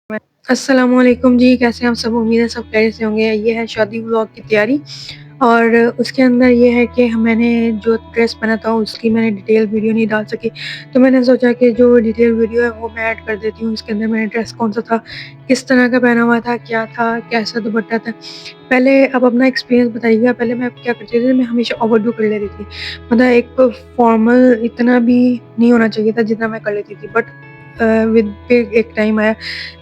السلام علیکم جی، کیسے ہیں آپ سب؟ امید ہے سب خیریت سے ہوں گے۔ یہ ہے شادی ولاگ کی تیاری، اور اس کے اندر یہ ہے کہ میں نے جو ڈریس پہنا تھا اس کی میں نے ڈیٹیل ویڈیو نہیں ڈال سکی، تو میں نے سوچا کہ جو ڈیٹیل ویڈیو ہے وہ میں ایڈ کر دیتی ہوں۔ اس کے اندر میں نے ڈریس کون سا تھا، کس طرح کا پہنا ہوا تھا، کیا تھا، کیسا دوپٹہ تھا۔ پہلے آپ اپنا ایکسپیرینس بتائیے گا۔ پہلے میں کیا کرتی تھی، میں ہمیشہ اوور ڈو کر لیتی تھی، مطلب ایک فارمل اتنا بھی نہیں ہونا چاہیے تھا جتنا میں کر لیتی تھی، بٹ پھر ایک ٹائم آیا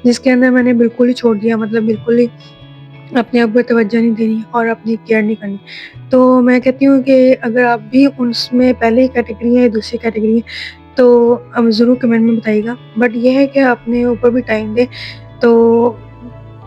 جس کے اندر میں نے بالکل ہی چھوڑ دیا، مطلب بالکل ہی اپنے آپ کو توجہ نہیں دینی اور اپنی کیئر نہیں کرنی۔ تو میں کہتی ہوں کہ اگر آپ بھی اس میں پہلے کیٹیگری ہے، دوسری کیٹیگری ہے، تو ضرور کمنٹ میں بتائیے گا۔ بٹ یہ ہے کہ اپنے اوپر بھی ٹائم دیں، تو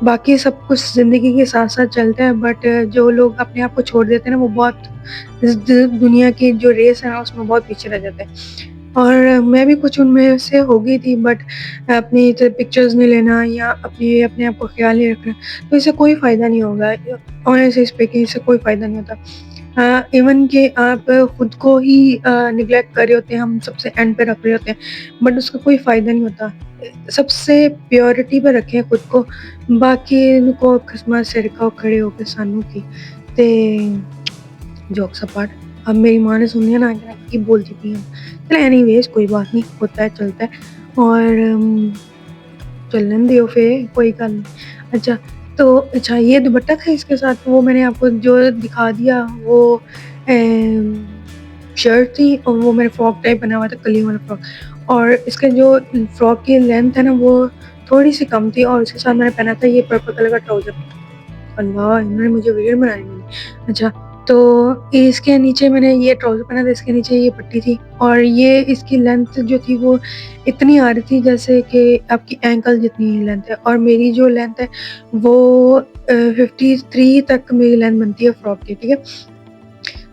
باقی سب کچھ زندگی کے ساتھ ساتھ چلتا ہے، بٹ جو لوگ اپنے آپ کو چھوڑ دیتے ہیں نا، وہ بہت اس دنیا کی جو ریس ہے نا اس میں بہت پیچھے رہ جاتے ہیں۔ اور میں بھی کچھ ان میں سے ہو گئی تھی، بٹ اپنی پکچرز نہیں لینا یا اپنے آپ کو خیال نہیں رکھنا، تو اس سے کوئی فائدہ نہیں ہوگا۔ آنیسٹلی اسپیکنگ اس سے کوئی فائدہ نہیں ہوتا۔ ایون کہ آپ خود کو ہی نگلیکٹ کر رہے ہوتے ہیں، ہم سب سے اینڈ پہ رکھ رہے ہوتے ہیں، بٹ اس کا کوئی فائدہ نہیں ہوتا۔ سب سے پیورٹی پہ رکھیں خود کو، باقی ان کو قسمت سے رکھو کھڑے ہو کے سانوں کی تے جوکس اپارٹ۔ اب میری ماں نے سن لیا نا کہ میں کی بولتی پئی ہوں، چلے اینی ویز کوئی بات نہیں، ہوتا ہے چلتا ہے، اور چلن دیو پھر کوئی گل نہیں۔ اچھا یہ دوپٹہ تھا اس کے ساتھ، وہ میں نے آپ کو جو دکھا دیا، وہ شرٹ تھی، اور وہ میں نے فراک ٹائپ بنا ہوا تھا، کلی والا فراک، اور اس کا جو فراک کی لینتھ ہے نا وہ تھوڑی سی کم تھی، اور اس کے ساتھ میں نے پہنا تھا یہ پرپل کلر کا ٹراؤزر۔ اللہ، انہوں نے مجھے ویڈیو بنائی نہیں۔ اچھا، تو اس کے نیچے میں نے یہ ٹراؤزر پہنا تھا، اس کے نیچے یہ پٹی تھی، اور یہ اس کی لینتھ جو تھی وہ اتنی آ رہی تھی جیسے کہ آپ کی اینکل جتنی لینتھ ہے، اور میری جو لینتھ ہے وہ 53 تک میری لینتھ بنتی ہے فراک کی، ٹھیک ہے۔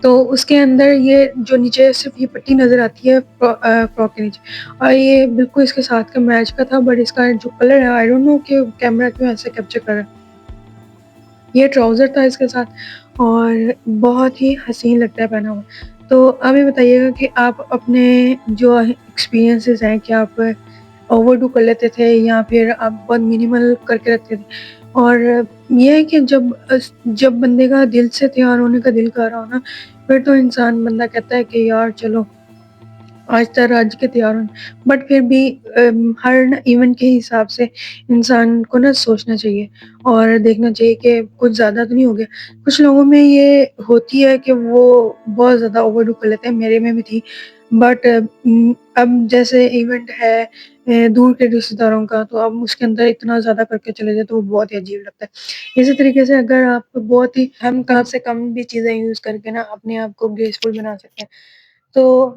تو اس کے اندر یہ جو نیچے صرف یہ پٹی نظر آتی ہے فراک کے نیچے، اور یہ بالکل اس کے ساتھ کا میچ کا تھا، بٹ اس کا جو کلر ہے آئی ڈونٹ نو کہ کیمرہ کیوں ایسے کیپچر کر رہا ہے۔ یہ ٹراؤزر تھا اس کے ساتھ، اور بہت ہی حسین لگتا ہے پہنا ہوا۔ تو اب یہ بتائیے گا کہ آپ اپنے جو ایکسپیرینسز ہیں، کہ آپ اوور ڈو کر لیتے تھے یا پھر آپ بہت منیمل کر کے رکھتے تھے۔ اور یہ ہے کہ جب بندے کا دل سے تیار ہونے کا دل کر رہا ہو نا، پھر تو انسان بندہ کہتا ہے کہ یار چلو آج تک آج کے تیار ہوں، بٹ پھر بھی ہر ایونٹ کے حساب سے انسان کو نا سوچنا چاہیے اور دیکھنا چاہیے کہ کچھ زیادہ تو نہیں ہو گیا۔ کچھ لوگوں میں یہ ہوتی ہے کہ وہ بہت زیادہ اوور ڈو کر لیتے ہیں، میرے میں بھی تھی، بٹ اب جیسے ایونٹ ہے دور کے رشتے داروں کا، تو اب اس کے اندر اتنا زیادہ کر کے چلے جائے تو وہ بہت ہی عجیب لگتا ہے۔ اسی طریقے سے اگر آپ بہت ہی ہم کم سے کم بھی چیزیں یوز کر کے نا اپنے آپ کو گریسفل بنا سکتے ہیں، تو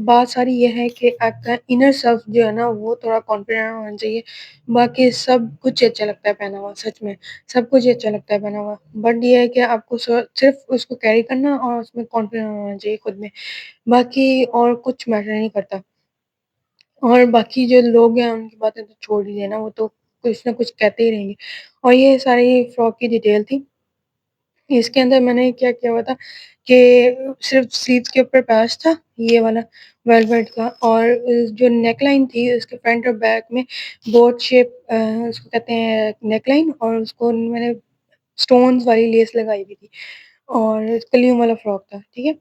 بات ساری یہ ہے کہ آپ کا انر سیلف جو ہے نا وہ تھوڑا کانفیڈنٹ ہونا چاہیے۔ باقی سب کچھ اچھا لگتا ہے پہنا ہوا، سچ میں سب کچھ اچھا لگتا ہے پہنا ہوا، بٹ یہ ہے کہ آپ کو صرف اس کو کیری کرنا اور اس میں کانفیڈنٹ ہونا چاہیے خود میں، باقی اور کچھ میٹر نہیں کرتا۔ اور باقی جو لوگ ہیں ان کی باتیں تو چھوڑ دیجیے نا، وہ تو کچھ نہ کچھ کہتے ہی رہیں گے۔ اور یہ ساری فراک کی ڈیٹیل تھی۔ اس کے اندر میں نے کیا کیا ہوا تھا کہ صرف سلیوز کے اوپر پیچ تھا یہ والا ویلویٹ کا، اور جو نیک لائن تھی اس کے فرنٹ اور بیک میں بوٹ شیپ اس کو کہتے ہیں نیک لائن، اور اس کو میں نے سٹونز والی لیس لگائی ہوئی تھی، اور کلیوں والا فراک تھا، ٹھیک ہے۔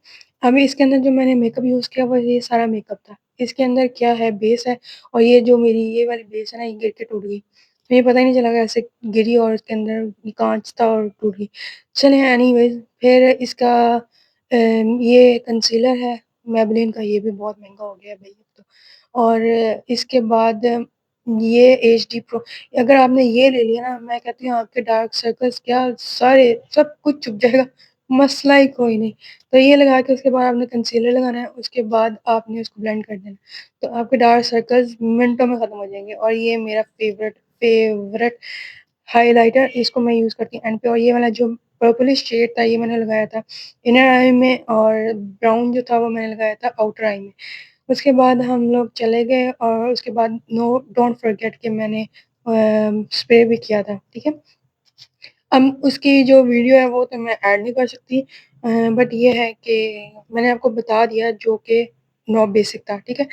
ابھی اس کے اندر جو میں نے میک اپ یوز کیا وہ یہ سارا میک اپ تھا۔ اس کے اندر کیا ہے، بیس ہے، اور یہ جو میری یہ والی بیس ہے نا یہ گر کے ٹوٹ گئی، مجھے پتہ ہی نہیں چلا کہ ایسے گری، اور اس کے اندر کانچ تھا اور ٹوٹ گئی۔ چلیں اینی ویز، پھر اس کا یہ کنسیلر ہے میبلین کا، یہ بھی بہت مہنگا ہو گیا ہے بھائی اب تو۔ اور اس کے بعد یہ ایچ ڈی پرو، اگر آپ نے یہ لے لیا نا، میں کہتی ہوں آپ کے ڈارک سرکلز کیا سارے سب کچھ چھپ جائے گا، مسئلہ ہی کوئی نہیں۔ تو یہ لگا کے اس کے بعد آپ نے کنسیلر لگانا ہے، اس کے بعد آپ نے اس کو بلینڈ کر دینا، تو آپ کے ڈارک سرکلز منٹوں میں ختم ہو جائیں گے۔ اور یہ میرا فیورٹ ہائی لائٹر، اس کو میں یوز کرتی ہوں اینڈ پہ، اور یہ والا جو پرپلش شیڈ تھا یہ میں نے لگایا تھا انر آئی میں، اور براؤن جو تھا وہ میں نے لگایا تھا آؤٹر آئی میں۔ اس کے بعد ہم لوگ چلے گئے، اور اس کے بعد ڈونٹ فرگیٹ کہ میں نے اسپرے بھی کیا تھا، ٹھیک ہے۔ اب اس کی جو ویڈیو ہے وہ تو میں ایڈ نہیں کر سکتی، بٹ یہ ہے کہ میں نے آپ کو بتا دیا جو کہ نو بیسک تھا، ٹھیک ہے؟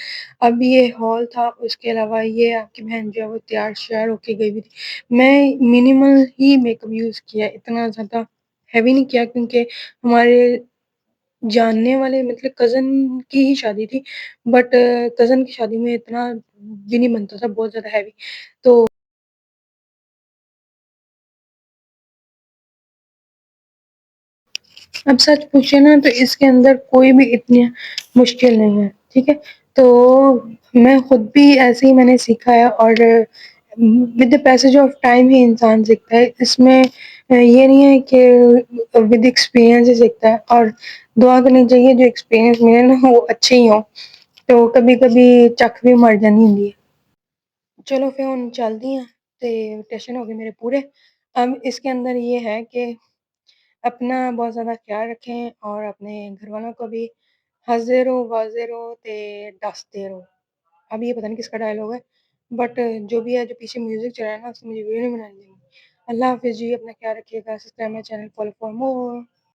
اب یہ ہال تھا، اس کے علاوہ یہ آپ کی بہن جو ہے وہ تیار شیار ہو کے گئی ہوئی تھی۔ میں minimal he make up use کیا، اتنا زیادہ ہیوی نہیں کیا، کیونکہ ہمارے جاننے والے مطلب کزن کی ہی شادی تھی، بٹ کزن کی شادی میں اتنا بھی نہیں بنتا تھا بہت زیادہ ہیوی، تو اب سچ پوچھے نا تو اس کے اندر کوئی بھی اتنی مشکل نہیں ہے، ٹھیک ہے؟ تو میں خود بھی ایسے ہی میں نے سیکھا ہے، اور with the passage of time ہی انسان سیکھتا ہے، اس میں یہ نہیں ہے کہ ود ایکسپیرئنس ہی سیکھتا ہے، اور دعا کرنی چاہیے جو ایکسپیرئنس ملے نا وہ اچھے ہی ہوں، تو کبھی کبھی چک بھی مر جانی ہوں۔ چلو پھر ہن چلدی ہیں، تے ٹیشن ہو گئے میرے پورے۔ اب اس کے اندر یہ ہے کہ اپنا بہت زیادہ خیال رکھیں، اور اپنے گھر والوں کو بھی ہنسدے رہو، واسدے رہو تے ڈستے رہو۔ اب یہ پتہ نہیں کس کا ڈائلاگ ہے، بٹ جو بھی ہے، جو پیچھے میوزک چل رہا ہے نا، اس سے مجھے ویڈیو نہیں بنانی چاہیے۔ اللہ حافظ جی، اپنا خیال رکھیے گا، subscribe my channel, follow for more.